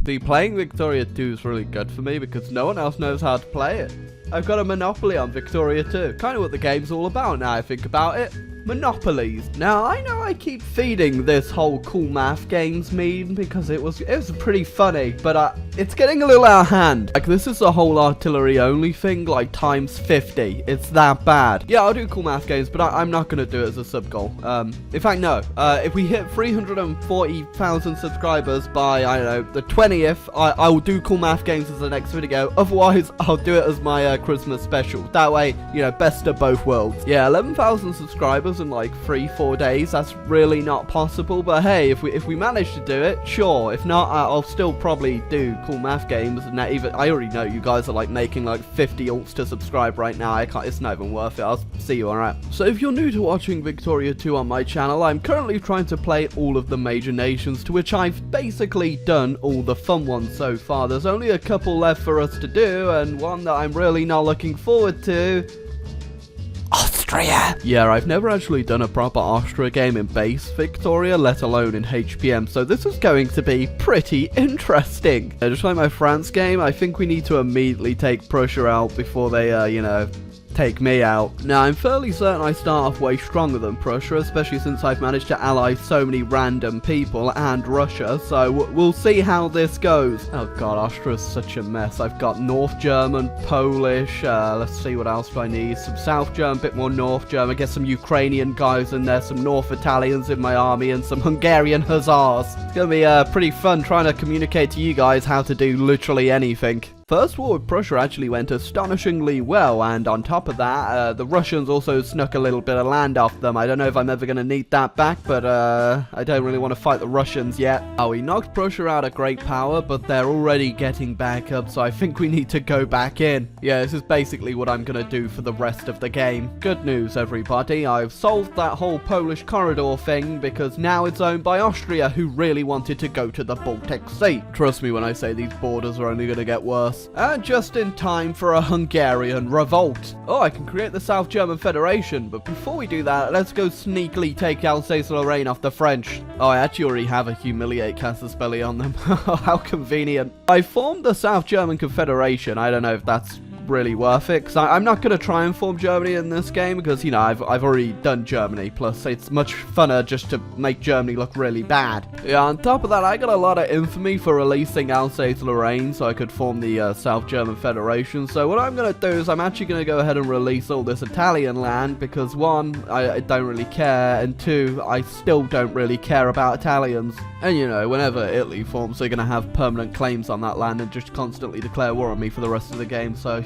See, playing Victoria 2 is really good for me because no one else knows how to play it. I've got a monopoly on Victoria 2. Kind of what the game's all about now I think about it. Monopolies. Now, I know I keep feeding this whole cool math games meme because it was pretty funny, but it's getting a little out of hand. Like, this is a whole artillery only thing, like times 50. It's that bad. Yeah, I'll do cool math games, but I'm not gonna do it as a sub goal. In fact, no. If we hit 340,000 subscribers by, I don't know, the 20th, I will do cool math games as the next video. Otherwise, I'll do it as my Christmas special. That way, you know, best of both worlds. Yeah, 11,000 subscribers in like 3-4 days. That's really not possible, but hey, if we manage to do it, sure. If not, I'll still probably do cool math games. And that even I already know you guys are like making like 50 alts to subscribe right now. It's not even worth it. I'll see you alright. So if you're new to watching Victoria 2 on my channel, I'm currently trying to play all of the major nations, to which I've basically done all the fun ones so far. There's only a couple left for us to do, and one that I'm really not looking forward to: Austria. Yeah, I've never actually done a proper Austria game in base Victoria, let alone in HPM, so this is going to be pretty interesting. Just like my France game, I think we need to immediately take Prussia out before they, you know, take me out. Now, I'm fairly certain I start off way stronger than Prussia, especially since I've managed to ally so many random people and Russia, so we'll see how this goes. Oh god, Austria's such a mess. I've got North German, Polish, let's see what else do I need. Some South German, bit more North German, get some Ukrainian guys in there, some North Italians in my army, and some Hungarian hussars. It's gonna be pretty fun trying to communicate to you guys how to do literally anything. First war with Prussia actually went astonishingly well, and on top of that, the Russians also snuck a little bit of land off them. I don't know if I'm ever going to need that back, but I don't really want to fight the Russians yet. Oh, we knocked Prussia out of great power, but they're already getting back up, so I think we need to go back in. Yeah, this is basically what I'm going to do for the rest of the game. Good news, everybody. I've solved that whole Polish corridor thing, because now it's owned by Austria, who really wanted to go to the Baltic Sea. Trust me when I say these borders are only going to get worse. And just in time for a Hungarian revolt. Oh, I can create the South German Federation, but before we do that, let's go sneakily take Alsace-Lorraine off the French. Oh, I actually already have a humiliate casus belli on them. How convenient. I formed the South German Confederation. I don't know if that's really worth it, because I'm not going to try and form Germany in this game, because, you know, I've already done Germany, plus it's much funner just to make Germany look really bad. Yeah, on top of that, I got a lot of infamy for releasing Alsace-Lorraine so I could form the South German Federation. So what I'm going to do is I'm actually going to go ahead and release all this Italian land, because one, I don't really care, and two, I still don't really care about Italians. And you know, whenever Italy forms, they're going to have permanent claims on that land and just constantly declare war on me for the rest of the game, so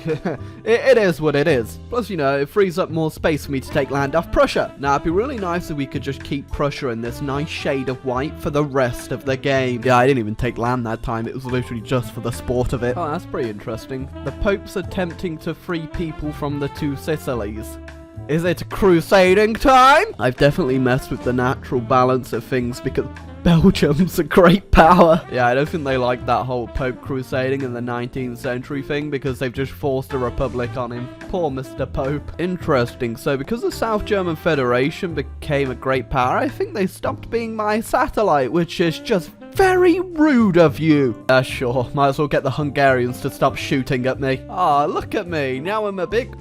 it is what it is. Plus, you know, it frees up more space for me to take land off Prussia. Now, it'd be really nice if we could just keep Prussia in this nice shade of white for the rest of the game. Yeah, I didn't even take land that time. It was literally just for the sport of it. Oh, that's pretty interesting. The Pope's attempting to free people from the two Sicilies. Is it crusading time? I've definitely messed with the natural balance of things, because Belgium's a great power. Yeah, I don't think they like that whole Pope crusading in the 19th century thing, because they've just forced a republic on him. Poor Mr. Pope. Interesting. So because the South German Federation became a great power, I think they stopped being my satellite, which is just very rude of you. Sure. Might as well get the Hungarians to stop shooting at me. Ah, look at me. Now I'm a big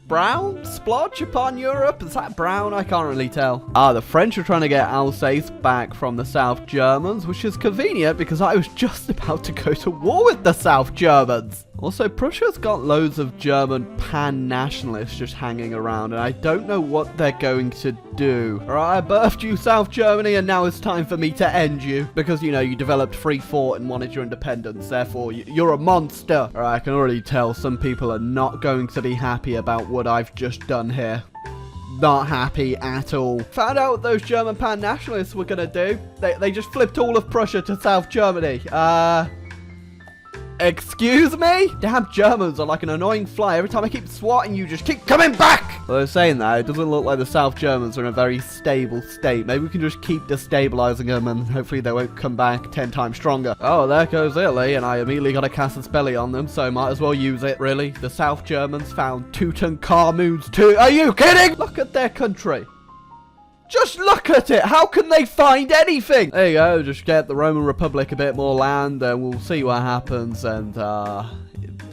brown splotch upon Europe. Is that brown? I can't really tell. Ah, the French are trying to get Alsace back from the South Germans, which is convenient because I was just about to go to war with the South Germans. Also, Prussia's got loads of German Pan-Nationalists just hanging around, and I don't know what they're going to do. Alright, I birthed you, South Germany, and now it's time for me to end you. Because, you know, you developed free thought and wanted your independence, therefore, you're a monster. Alright, I can already tell some people are not going to be happy about what I've just done here. Not happy at all. Found out what those German Pan-Nationalists were gonna do. They just flipped all of Prussia to South Germany. Excuse me? Damn Germans are like an annoying fly. Every time I keep swatting you, just keep coming back! Well, saying that, it doesn't look like the South Germans are in a very stable state. Maybe we can just keep destabilizing them and hopefully they won't come back 10 times stronger. Oh, there goes Italy, and I immediately got a casus belli on them, so might as well use it. Really? The South Germans found Tutankhamun's tomb. Are you kidding? Look at their country. Just look at it. How can they find anything? There you go. Just get the Roman Republic a bit more land and we'll see what happens. And,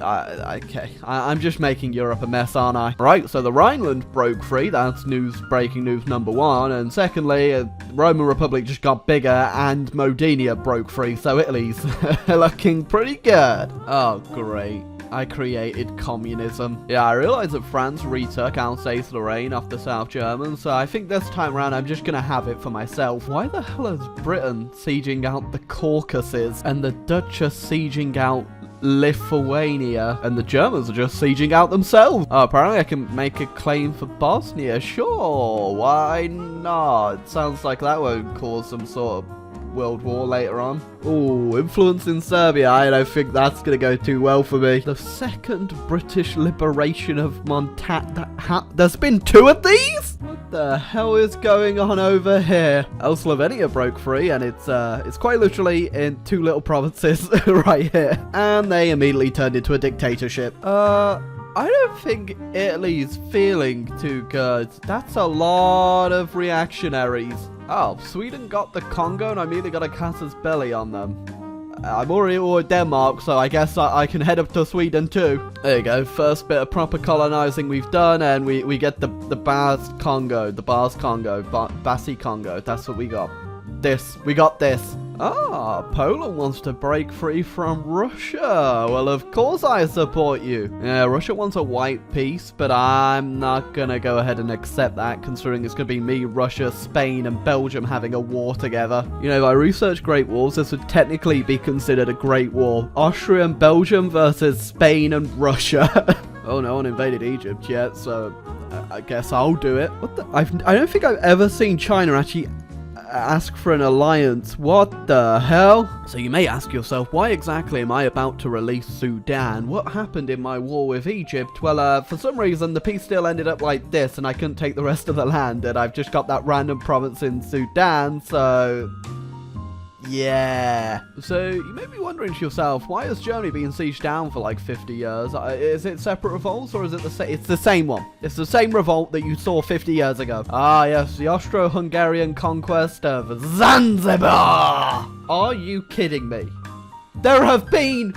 okay. I'm just making Europe a mess, aren't I? Right, so the Rhineland broke free. That's breaking news number one. And secondly, the Roman Republic just got bigger and Modinia broke free. So Italy's looking pretty good. Oh, great. I created communism. Yeah, I realized that France retook Alsace-Lorraine off the South Germans, so I think this time around I'm just gonna have it for myself. Why the hell is Britain sieging out the Caucasus and the Dutch are sieging out Lithuania and the Germans are just sieging out themselves? Oh, apparently I can make a claim for Bosnia. Sure, why not? Sounds like that won't cause some sort of world war later on. Oh, influence in Serbia. I don't think that's gonna go too well for me. The second British liberation of Montana. There's been 2 of these? What the hell is going on over here? Slovenia broke free, and it's quite literally in 2 little provinces right here. And they immediately turned into a dictatorship. I don't think Italy's feeling too good. That's a lot of reactionaries. Oh, Sweden got the Congo and I immediately got a casus belli on them. I'm already at Denmark, so I guess I can head up to Sweden too. There you go, first bit of proper colonizing we've done, and we get the Bas Congo, Bassi Congo, that's what we got. We got this. Ah, Poland wants to break free from Russia. Well, of course I support you. Yeah, Russia wants a white peace, but I'm not gonna go ahead and accept that, considering it's gonna be me, Russia, Spain, and Belgium having a war together. You know, if I research Great Wars, this would technically be considered a Great War. Austria and Belgium versus Spain and Russia. Oh, no one invaded Egypt yet, so I guess I'll do it. What the? I don't think I've ever seen China actually ask for an alliance. What the hell? So you may ask yourself, why exactly am I about to release Sudan? What happened in my war with Egypt? Well, for some reason the peace deal ended up like this and I couldn't take the rest of the land, and I've just got that random province in Sudan, so yeah. So you may be wondering to yourself, why has Germany been sieged down for like 50 years? Is it separate revolts, or is it the same? It's the same one. It's the same revolt that you saw 50 years ago. Ah, yes, the Austro-Hungarian conquest of Zanzibar. Are you kidding me? There have been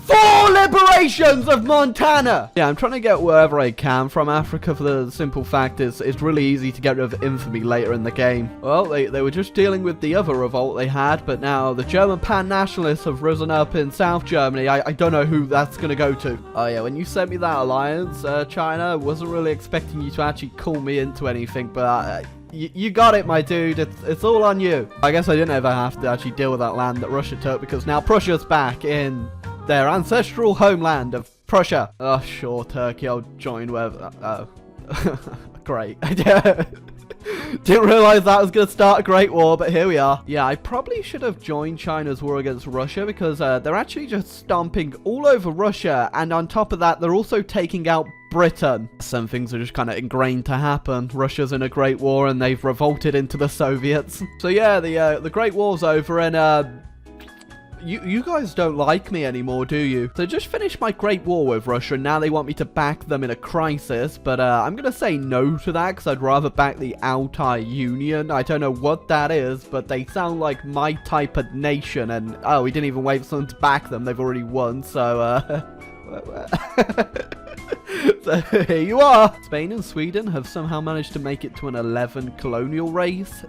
4 liberations of Montana! Yeah, I'm trying to get wherever I can from Africa for the simple fact is it's really easy to get rid of infamy later in the game. Well, they were just dealing with the other revolt they had, but now the German Pan-Nationalists have risen up in South Germany. I don't know who that's going to go to. Oh yeah, when you sent me that alliance, China, I wasn't really expecting you to actually call me into anything, but you got it, my dude. It's all on you. I guess I didn't ever have to actually deal with that land that Russia took, because now Prussia's back in their ancestral homeland of Prussia. Oh, sure, Turkey, I'll join wherever. Oh. Great. Didn't realize that was going to start a great war, but here we are. Yeah, I probably should have joined China's war against Russia, because they're actually just stomping all over Russia, and on top of that, they're also taking out Britain. Some things are just kind of ingrained to happen. Russia's in a great war, and they've revolted into the Soviets. So yeah, the Great War's over, and You guys don't like me anymore, do you? So just finished my Great War with Russia, and now they want me to back them in a crisis, but I'm going to say no to that, because I'd rather back the Altai Union. I don't know what that is, but they sound like my type of nation, and oh, we didn't even wait for someone to back them. They've already won, so so here you are. Spain and Sweden have somehow managed to make it to an 11 colonial race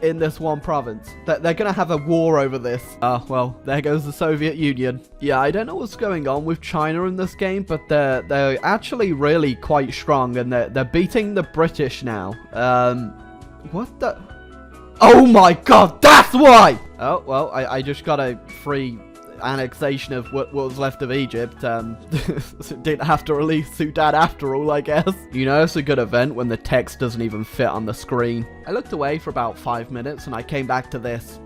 in this one province. They're gonna have a war over this. Oh, well, there goes the Soviet Union. Yeah, I don't know what's going on with China in this game, but they're actually really quite strong, and they're beating the British now. What the? Oh my god, that's why! Oh, well, I just got a free annexation of what was left of Egypt. Didn't have to release Sudan after all, I guess. You know, it's a good event when the text doesn't even fit on the screen. I looked away for about 5 minutes and I came back to this.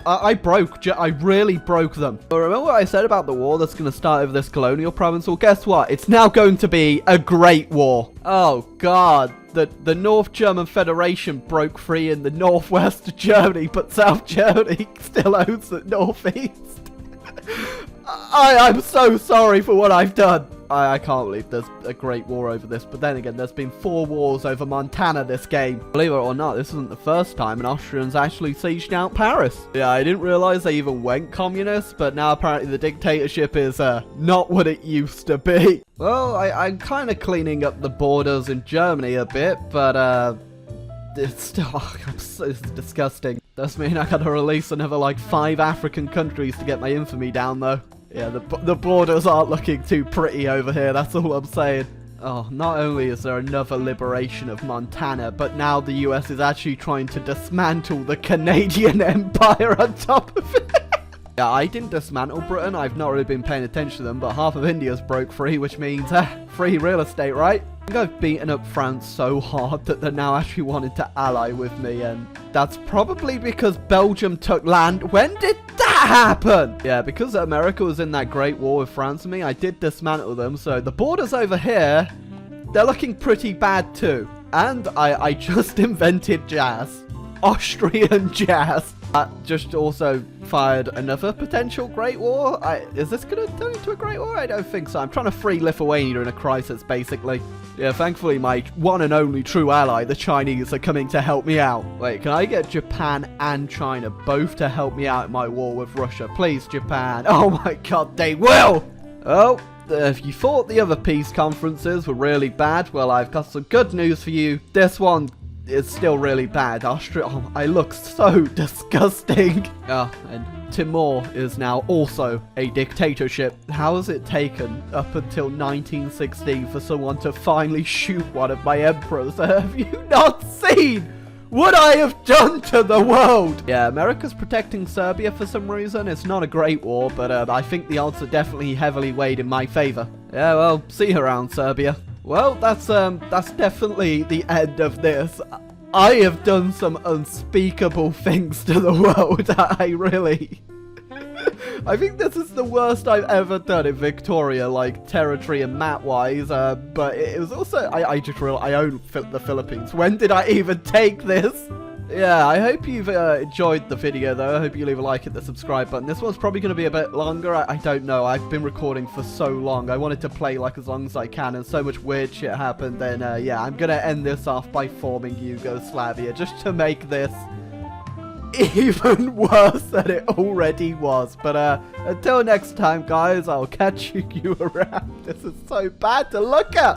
I really broke them. But remember what I said about the war that's going to start over this colonial province? Well, guess what? It's now going to be a great war. Oh, God. The North German Federation broke free in the northwest of Germany, but South Germany still owns the northeast. I'm so sorry for what I've done. I can't believe there's a great war over this, but then again, there's been 4 wars over Montana this game. Believe it or not, this isn't the first time an Austrians actually sieged out Paris. Yeah, I didn't realize they even went communist, but now apparently the dictatorship is not what it used to be. Well, I'm kind of cleaning up the borders in Germany a bit, but it's still, it's disgusting. Does mean I gotta release another like 5 African countries to get my infamy down though. Yeah, the borders aren't looking too pretty over here, that's all I'm saying. Oh, not only is there another liberation of Montana, but now the US is actually trying to dismantle the Canadian Empire on top of it. Yeah, I didn't dismantle Britain, I've not really been paying attention to them, but half of India's broke free, which means free real estate, right? I think I've beaten up France so hard that they're now actually wanting to ally with me, and that's probably because Belgium took land. When did that happen? Yeah, because America was in that great war with France and me, I did dismantle them, so the borders over here, they're looking pretty bad too. And I just invented jazz. Austrian jazz. Just also fired another potential Great War. Is this going to turn into a Great War? I don't think so. I'm trying to free Lithuania in a crisis, basically. Yeah, thankfully my one and only true ally, the Chinese, are coming to help me out. Wait, can I get Japan and China both to help me out in my war with Russia? Please, Japan. Oh my god, they will! Oh, if you thought the other peace conferences were really bad, well, I've got some good news for you. This one is still really bad. Austria, oh, I look so disgusting. And Timor is now also a dictatorship. How has it taken up until 1916 for someone to finally shoot one of my emperors? Have you not seen what I have done to the world? Yeah, America's protecting Serbia for some reason. It's not a great war, but I think the odds are definitely heavily weighed in my favor. Yeah, well, see you around, Serbia. Well, that's definitely the end of this. I have done some unspeakable things to the world. I really... I think this is the worst I've ever done in Victoria, like territory and map-wise, but it was also... I just realized I own the Philippines. When did I even take this? Yeah, I hope you've enjoyed the video, though. I hope you leave a like, hit the subscribe button. This one's probably going to be a bit longer. I don't know. I've been recording for so long. I wanted to play like as long as I can, and so much weird shit happened. Then, yeah, I'm going to end this off by forming Yugoslavia, just to make this even worse than it already was. But until next time, guys, I'll catch you around. This is so bad to look at.